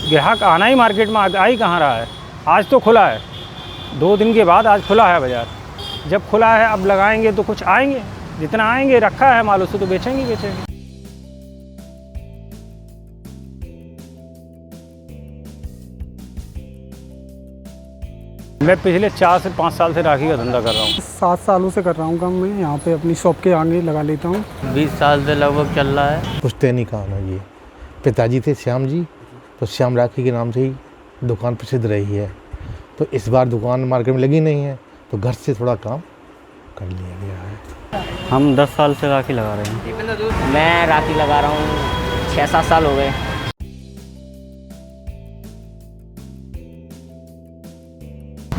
ग्राहक आना ही मार्केट में आ ही कहाँ रहा है। आज तो खुला है, 2 दिन के बाद आज खुला है बाज़ार। जब खुला है अब लगाएंगे तो कुछ आएंगे, जितना आएंगे रखा है माल उससे तो बेचेंगे ही बेचेंगे। मैं पिछले 4 से 5 साल से राखी का धंधा कर रहा हूँ। 7 सालों से कर रहा हूँ काम मैं यहाँ पे अपनी शॉप के आगे लगा लेता हूँ। 20 साल से लगभग चल रहा है। पुश्तैनी काम है ये। पिताजी थे श्याम जी, तो श्याम राखी के नाम से ही दुकान प्रसिद्ध रही है। तो इस बार दुकान मार्केट में लगी नहीं है तो घर से थोड़ा काम कर लिया गया है। हम 10 साल से राखी लगा रहे हैं। मैं राखी लगा रहा हूँ 6-7 साल हो गए।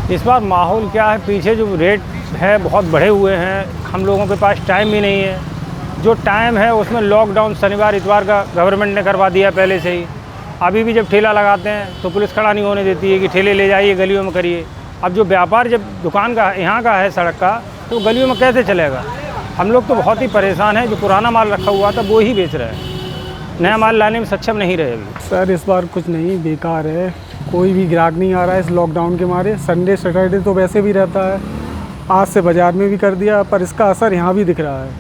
इस बार माहौल क्या है, पीछे जो रेट है बहुत बढ़े हुए हैं, हम लोगों के पास टाइम भी नहीं है। जो टाइम है उसमें लॉकडाउन शनिवार इतवार का गवर्नमेंट ने करवा दिया पहले से ही। अभी भी जब ठेला लगाते हैं तो पुलिस खड़ा नहीं होने देती है कि ठेले ले जाइए गलियों में करिए। अब जो व्यापार जब दुकान का यहाँ का है सड़क का, तो गलियों में कैसे चलेगा। हम लोग तो बहुत ही परेशान हैं। जो पुराना माल रखा हुआ था वो ही बेच रहे हैं, नया माल लाने में सक्षम नहीं रहे अभी। सर इस बार कुछ नहीं, बेकार है, कोई भी ग्राहक नहीं आ रहा है इस लॉकडाउन के मारे। संडे सैटरडे तो वैसे भी रहता है, आज से बाज़ार में भी कर दिया, पर इसका असर यहाँ भी दिख रहा है।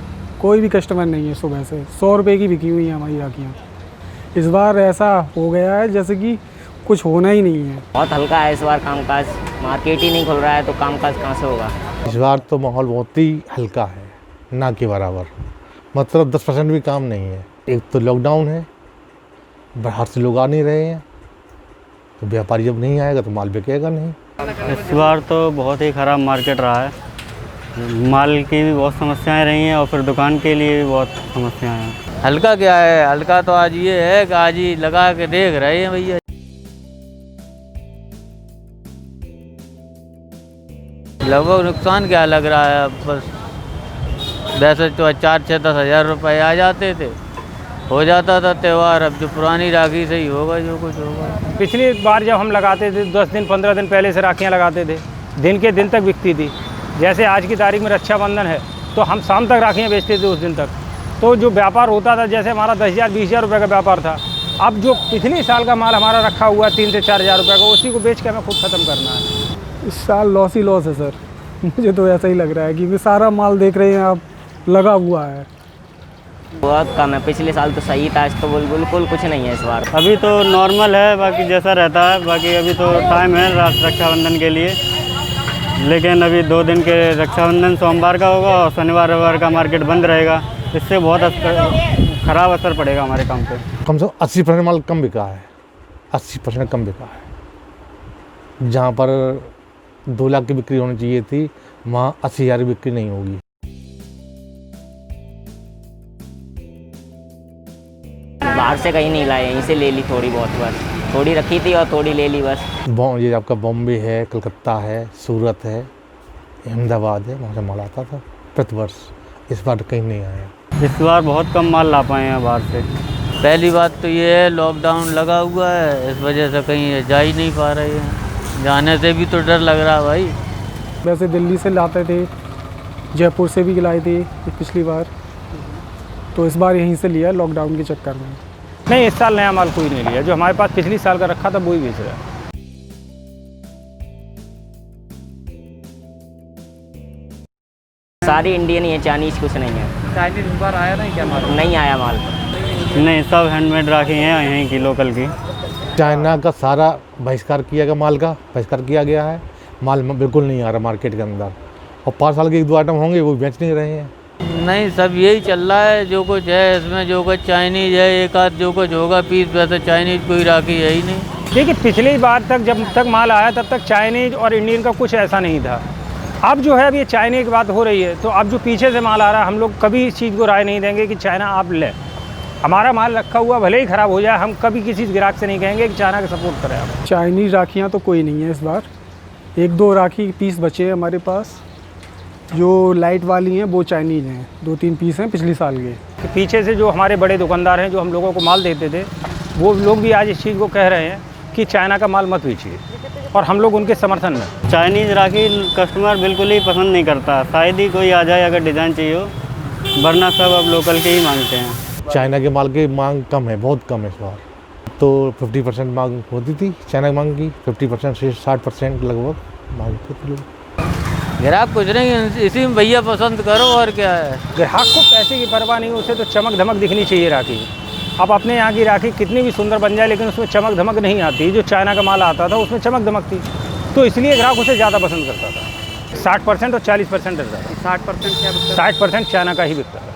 कोई भी कस्टमर नहीं है सुबह से। 100 रुपये की बिकी हुई है हमारी राखियाँ। इस बार ऐसा हो गया है जैसे कि कुछ होना ही नहीं है। बहुत हल्का है इस बार कामकाज, मार्केट ही नहीं खुल रहा है तो कामकाज कहाँ से होगा। इस बार तो माहौल बहुत ही हल्का है, ना के बराबर। मतलब 10% भी काम नहीं है। एक तो लॉकडाउन है, बाहर से लोग आ नहीं रहे हैं, तो व्यापारी जब नहीं आएगा तो माल बिकेगा नहीं। इस बार तो बहुत ही ख़राब मार्केट रहा है। माल की भी बहुत समस्याएं रही हैं और फिर दुकान के लिए भी बहुत समस्याएं हैं। हल्का क्या है, हल्का तो आज ये है कि आज ही लगा के देख रहे हैं भैया। लगभग नुकसान क्या लग रहा है, बस वैसे तो 4-10 हज़ार रुपये आ जाते थे, हो जाता था त्यौहार। अब जो पुरानी राखी से ही होगा जो कुछ होगा। पिछली बार जब हम लगाते थे 10 दिन 15 दिन पहले से राखियाँ लगाते थे, दिन के दिन तक बिकती थी। जैसे आज की तारीख में रक्षाबंधन है तो हम शाम तक राखियाँ बेचते थे उस दिन तक। तो जो व्यापार होता था, जैसे हमारा 10,000-20,000 रुपये का व्यापार था, अब जो पिछले साल का माल हमारा रखा हुआ 3 से 4,000 रुपये का, उसी को बेच के हमें खुद ख़त्म करना है। इस साल लॉस ही लॉस है सर। मुझे तो ऐसा ही लग रहा है क्योंकि सारा माल देख रहे हैं आप लगा हुआ है। बहुत कम है, पिछले साल तो सही था, इस तो बिल्कुल कुछ नहीं है इस बार। अभी तो नॉर्मल है, बाकी जैसा रहता है। बाकी अभी तो टाइम है रक्षाबंधन के लिए, लेकिन अभी 2 दिन के रक्षाबंधन सोमवार का होगा और शनिवार रविवार का मार्केट बंद रहेगा। इससे बहुत ख़राब असर पड़ेगा हमारे काम पे। कम से कम 80% माल कम बिका है, 80% कम बिका है। जहाँ पर 2 लाख की बिक्री होनी चाहिए थी, वहाँ 80,000 की बिक्री नहीं होगी। बाहर से कहीं नहीं लाए, यहीं से ले ली थोड़ी बहुत, बस थोड़ी रखी थी और थोड़ी ले ली बस। ये आपका बॉम्बे है, कलकत्ता है, सूरत है, अहमदाबाद है, वहाँ से माल आता था प्रतिवर्ष। इस बार कहीं नहीं आया। इस बार बहुत कम माल ला पाए हैं बाहर से। पहली बात तो ये है लॉकडाउन लगा हुआ है, इस वजह से कहीं जा ही नहीं पा रहे हैं। जाने से भी तो डर लग रहा है भाई। वैसे दिल्ली से लाते थे, जयपुर से भी लाए थे पिछली बार, तो इस बार यहीं से लिया लॉकडाउन के चक्कर में। नहीं, इस साल नया माल कोई नहीं लिया। जो हमारे पास पिछली साल का रखा था वही बेच रहा है। सारी इंडियन ही है, चाइनीज कुछ नहीं है। चाइनीज इस बार आया नहीं क्या माल? नहीं आया माल। नहीं, सब हैंडमेड राखी हैं यहीं की, लोकल की। चाइना का सारा बहिष्कार किया गया, माल का बहिष्कार किया गया है। माल बिल्कुल नहीं आ रहा मार्केट के अंदर, और 5 साल के 1-2 आइटम होंगे वो बेच नहीं रहे हैं। नहीं, सब यही चल रहा है। जो कुछ है इसमें, जो कुछ चाइनीज है, एक आध जो कुछ होगा पीस, वैसे चाइनीज कोई राखी है ही नहीं। देखिए पिछली बार तक जब तक माल आया तब तक चाइनीज और इंडियन का कुछ ऐसा नहीं था। अब जो है अब ये चाइना की बात हो रही है, तो अब जो पीछे से माल आ रहा है, हम लोग कभी इस चीज़ को राय नहीं देंगे कि चाइना आप लें। हमारा माल रखा हुआ भले ही ख़राब हो जाए, हम कभी किसी ग्राहक से नहीं कहेंगे कि चाइना का सपोर्ट करें आप। चाइनीज़ राखियाँ तो कोई नहीं है इस बार। 1-2 राखी पीस बचे हैं हमारे पास, जो लाइट वाली हैं वो चाइनीज़ हैं। 2-3 पीस हैं पिछले साल के। पीछे से जो हमारे बड़े दुकानदार हैं जो हम लोगों को माल देते थे, वो लोग भी आज इस चीज़ को कह रहे हैं कि चाइना का माल मत बेचिए। और हम लोग उनके समर्थन में। चाइनीज़ राखी कस्टमर बिल्कुल ही पसंद नहीं करता, शायद ही कोई आ जाए अगर डिज़ाइन चाहिए हो, वरना सब अब लोकल के ही मांगते हैं। चाइना के माल की मांग कम है, बहुत कम है इस बार। तो 50% मांग होती थी चाइना की मांग की, 50% से 60% लगभग मांगते थे लोग। ग्राहक कुछ नहीं, इसी में भैया पसंद करो और क्या है। ग्राहक को पैसे की परवाह नहीं, उसे तो चमक धमक दिखनी चाहिए राखी। अब अपने यहाँ की राखी कितनी भी सुंदर बन जाए लेकिन उसमें चमक धमक नहीं आती। जो चाइना का माल आता था उसमें चमक धमक थी, तो इसलिए ग्राहक उसे ज़्यादा पसंद करता था। 60% और 40% रहता था। 60% क्या? 60% चाइना का ही बिकता था।